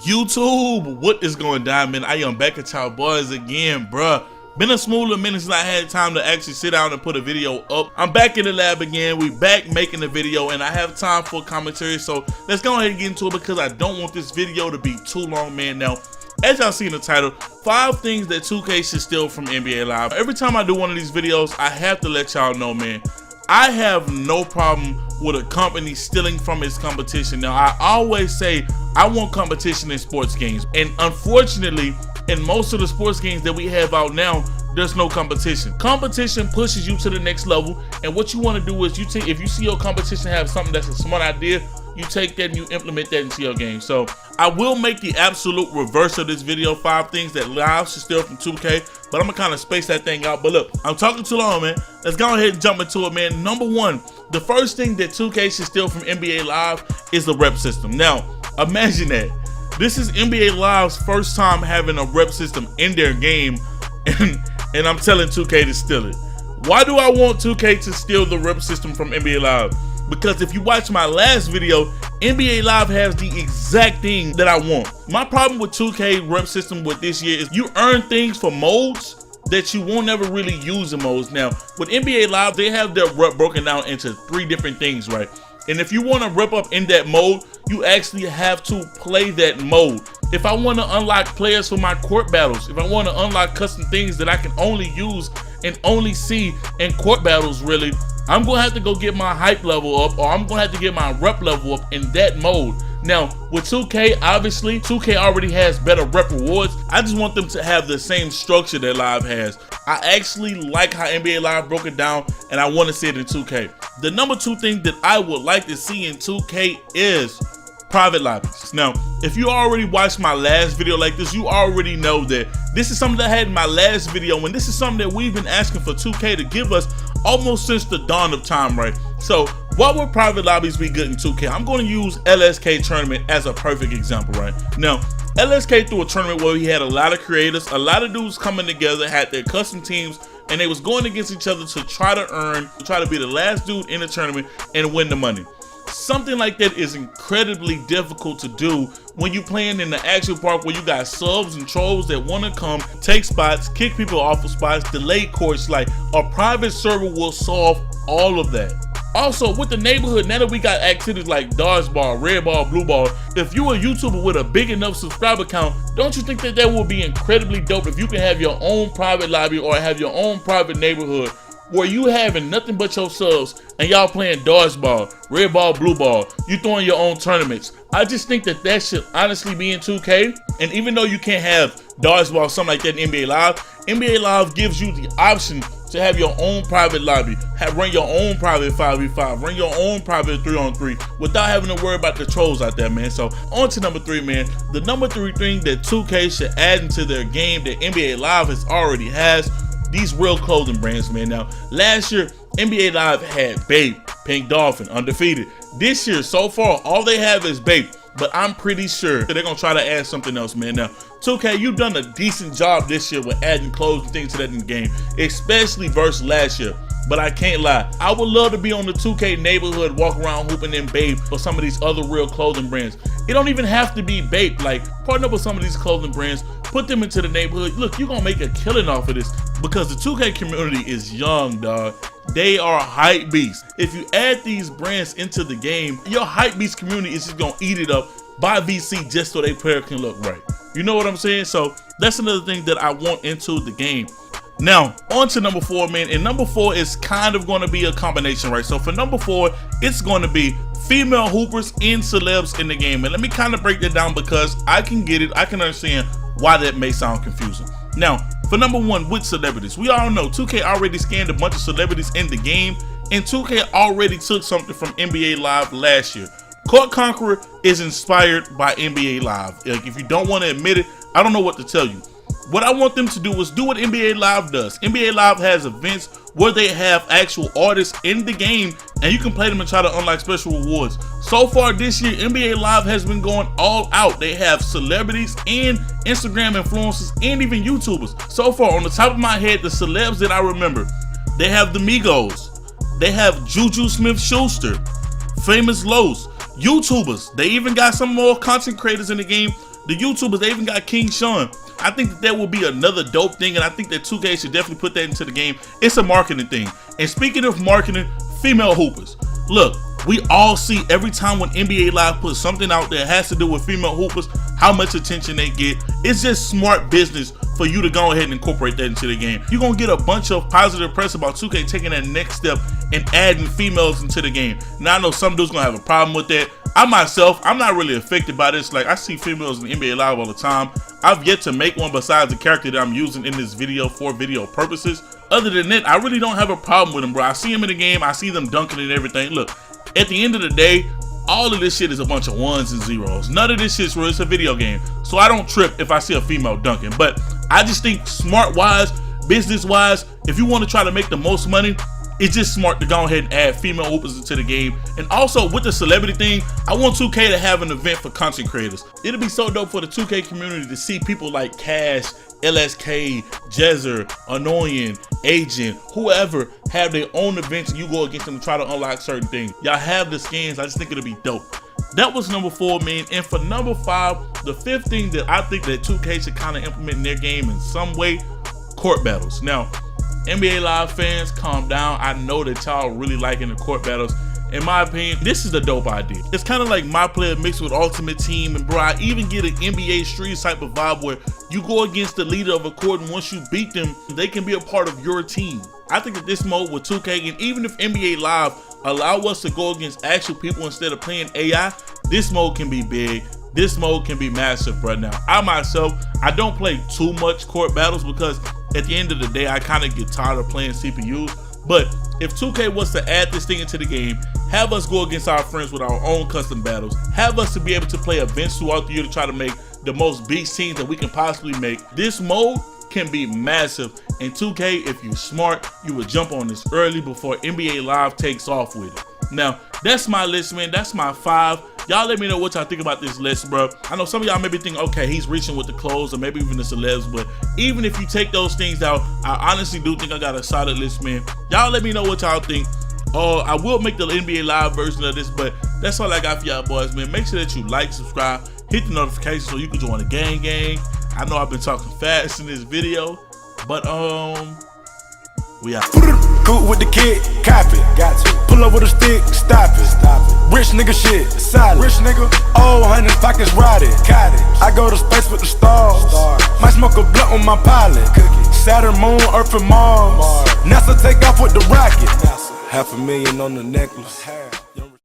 YouTube, what is going down, man? I am back at y'all boys again, bruh. Been a smooth little minute since I had time to actually sit down and put a video up. I'm back in the lab again. We back making the video, and I have time for commentary, so let's go ahead and get into it because I don't want this video to be too long, man. Now, as y'all see in the title, 5 things that 2K should steal from NBA Live. Every time I do one of these videos, I have to let y'all know, man, I have no problem with a company stealing from its competition. Now, I always say I want competition in sports games, and unfortunately, in most of the sports games that we have out now, there's no competition. Competition pushes you to the next level, and what you want to do is you take, if you see your competition have something that's a smart idea, you take that and you implement that into your game. So I will make the absolute reverse of this video, 5 things that Live should steal from 2K, but I'm gonna kind of space that thing out. But look, I'm talking too long, man. Let's go ahead and jump into it, man. Number 1, the first thing that 2K should steal from NBA Live is the rep system. Now, imagine that. This is NBA Live's first time having a rep system in their game, and I'm telling 2K to steal it. Why do I want 2K to steal the rep system from NBA Live? Because if you watch my last video, NBA Live has the exact thing that I want. My problem with 2K rep system with this year is you earn things for modes that you won't ever really use in modes. Now, with NBA Live, they have their rep broken down into 3 different things, right? And if you want to rep up in that mode, you actually have to play that mode. If I want to unlock players for my court battles, if I want to unlock custom things that I can only use and only see in court battles, really, I'm going to have to go get my hype level up, or I'm going to have to get my rep level up in that mode. Now, with 2K, obviously, 2K already has better rep rewards. I just want them to have the same structure that Live has. I actually like how NBA Live broke it down, and I want to see it in 2K. The number 2 thing that I would like to see in 2K is private lobbies. Now, if you already watched my last video like this, you already know that this is something that I had in my last video, and this is something that we've been asking for 2K to give us almost since the dawn of time, right? So why would private lobbies be good in 2K? I'm going to use LSK tournament as a perfect example, right? Now, LSK threw a tournament where he had a lot of creators, a lot of dudes coming together, had their custom teams, and they was going against each other to try to be the last dude in the tournament and win the money. Something like that is incredibly difficult to do when you're playing in the actual park where you got subs and trolls that want to come, take spots, kick people off of spots, delay courts. Like, a private server will solve all of that. Also, with the neighborhood, now that we got activities like dodgeball, red ball, blue ball, if you're a YouTuber with a big enough subscriber count, don't you think that that would be incredibly dope if you can have your own private lobby or have your own private neighborhood where you having nothing but your subs and y'all playing dodgeball, red ball, blue ball, you throwing your own tournaments? I just think that that should honestly be in 2K. And even though you can't have dodgeball, something like that in NBA Live gives you the option to have your own private lobby, run your own private 5v5, run your own private 3-on-3 without having to worry about the trolls out there, man. So on to number 3, man. The number 3 thing that 2K should add into their game that NBA Live already has, these real clothing brands, man. Now, last year, NBA Live had Bape, Pink Dolphin, Undefeated. This year, so far, all they have is Bape, but I'm pretty sure they're gonna try to add something else, man. Now, 2K, you've done a decent job this year with adding clothes and things to that in the game, especially versus last year. But I can't lie, I would love to be on the 2K neighborhood, walk around hooping in Bape or some of these other real clothing brands. It don't even have to be Bape. Like, partner up with some of these clothing brands, put them into the neighborhood. Look, you're gonna make a killing off of this because the 2K community is young, dog. They are hype beasts. If you add these brands into the game, your hype beast community is just gonna eat it up, buy VC just so their player can look right. You know what I'm saying? So that's another thing that I want into the game. Now, on to number 4, man, and number 4 is kind of going to be a combination, right? So for number 4, it's going to be female hoopers and celebs in the game. And let me kind of break that down because I can get it. I can understand why that may sound confusing. Now, for number 1, with celebrities, we all know 2K already scanned a bunch of celebrities in the game, and 2K already took something from NBA Live last year. Court Conqueror is inspired by NBA Live. Like, if you don't want to admit it, I don't know what to tell you. What I want them to do is do what NBA Live does. NBA Live has events where they have actual artists in the game and you can play them and try to unlock special rewards. So far this year, NBA Live has been going all out. They have celebrities and Instagram influencers and even YouTubers. So far, on the top of my head, the celebs that I remember, they have the Migos, they have Juju Smith-Schuster, Famous Los, YouTubers. They even got some more content creators in the game the YouTubers, they even got King Sean. I think that will be another dope thing, and I think that 2K should definitely put that into the game. It's a marketing thing. And speaking of marketing, female hoopers. Look, we all see every time when NBA Live puts something out that has to do with female hoopers, how much attention they get. It's just smart business for you to go ahead and incorporate that into the game. You're gonna get a bunch of positive press about 2K taking that next step and adding females into the game. Now I know some dudes gonna have a problem with that. I myself, I'm not really affected by this. Like, I see females in NBA Live all the time. I've yet to make one besides the character that I'm using in this video for video purposes. Other than that, I really don't have a problem with them, bro. I see them in the game, I see them dunking and everything. Look, at the end of the day, all of this shit is a bunch of ones and zeros. None of this shit's real. It's a video game. So I don't trip if I see a female dunking. But I just think smart-wise, business-wise, if you want to try to make the most money, it's just smart to go ahead and add female hoopers into the game. And also with the celebrity thing, I want 2K to have an event for content creators. It'll be so dope for the 2K community to see people like Cash, LSK, Jezzer, Annoying, Agent, whoever have their own events and you go against them to try to unlock certain things. Y'all have the skins. I just think it'll be dope. That was number 4, man. And for number 5, the 5th thing that I think that 2K should kind of implement in their game in some way, court battles. Now, NBA Live fans, calm down. I know that y'all really liking the court battles. In my opinion, this is a dope idea. It's kind of like My Player mixed with Ultimate Team, and bro, I even get an NBA Streets type of vibe where you go against the leader of a court, and once you beat them, they can be a part of your team. I think that this mode with 2K, and even if NBA Live allow us to go against actual people instead of playing AI, this mode can be big. This mode can be massive, bro. Now, I myself, I don't play too much court battles because at the end of the day, I kind of get tired of playing CPUs. But if 2K was to add this thing into the game, have us go against our friends with our own custom battles, have us to be able to play events throughout the year to try to make the most beast teams that we can possibly make, this mode can be massive. And 2K, if you're smart, you would jump on this early before NBA Live takes off with it. Now, that's my list, man. That's my 5. Y'all let me know what y'all think about this list, bro. I know some of y'all may be thinking, okay, he's reaching with the clothes or maybe even the celebs, but even if you take those things out, I honestly do think I got a solid list, man. Y'all let me know what y'all think. I will make the NBA Live version of this, but that's all I got for y'all boys, man. Make sure that you like, subscribe, hit the notification so you can join the gang. I know I've been talking fast in this video, but we out. Cool with the kid, copy. Got to. Pull up with a stick, stop it. Rich nigga shit, solid. Rich nigga, old 100 pockets rotted. Got it. I go to space with the stars. Might smoke a blunt on my pilot. Saturn, Moon, Earth, and Mars. NASA take off with the rocket. $500,000 on the necklace.